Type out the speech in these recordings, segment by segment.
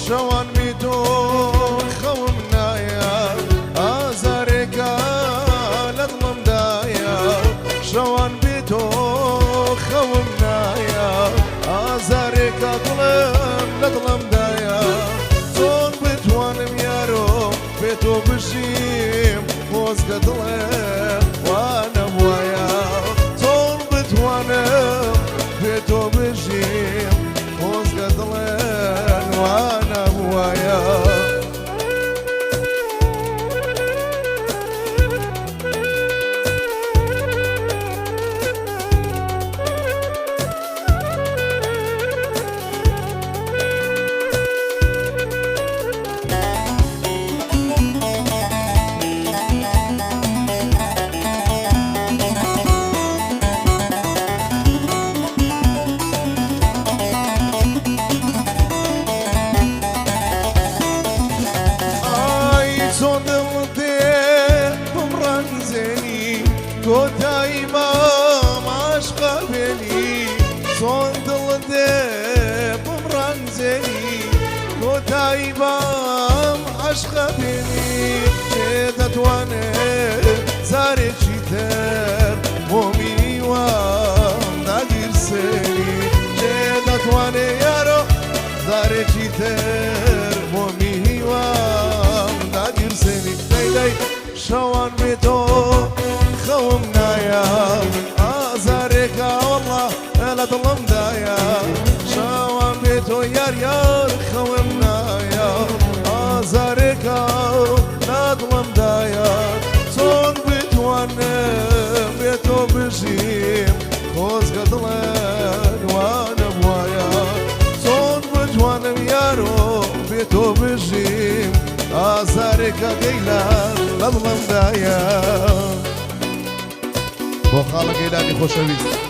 شوان بيتو خومنايا أزاريكا لظلم دايا شوان بيتو خومنايا أزاريكا ظلم لظلم دايا صون بتوانم يارو بيتو بشيم خوزق ظلم وانا بوايا صون بتوانم بيتو بشيم خوزق ظلم وانا بوايا كوتاي مام عشقا بيني صون دل دي بمران زيني كوتاي مام عشقا بيني شدت وانا زاري شتر مومي وام ناقر سيني شدت وانا يارو زاري شتر مومي وام ناقر سيني داي داي شوان بيتو خومنايا أزاريكا والله لا ظلم دايا شوان بيتو يار يار خومنايا أزاريكا لا ظلم دايا صون بتوانم بيتو بشيم خوز قدلن وانا بوايا صون بتوانم يارو بيتو بشيم أزاريكا قيلان لا ظلم دايا بۆ خاڵە گەیلانی خۆشەویست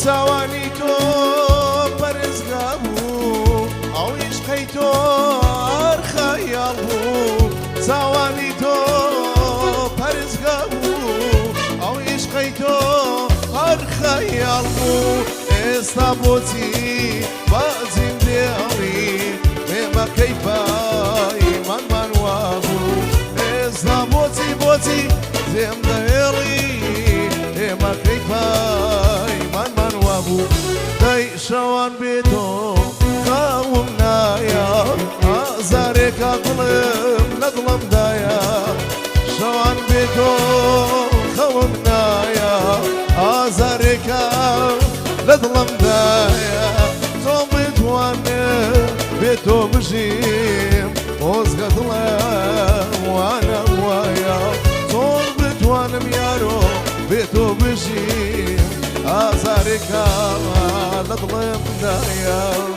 سواني تو برزقا بو او عشقي تو ارخيال بو سواني تو برزقا بو او عشقي تو ارخيال بو استابوتي بازم ديالي مما كيفا من وابو استابوتي بوتي زم ديالي مما كيفا داي شوان بيتو خومنايا أزاريكا ظلم لظلم دايا شوان بيتو خومنايا أزاريكا لظلم دايا توم بتوانا بيتو بجيم وزقا ظلم وانا بوايا توم بتوانا ميارو بيتو بجيم أزاريكا لظلم دايا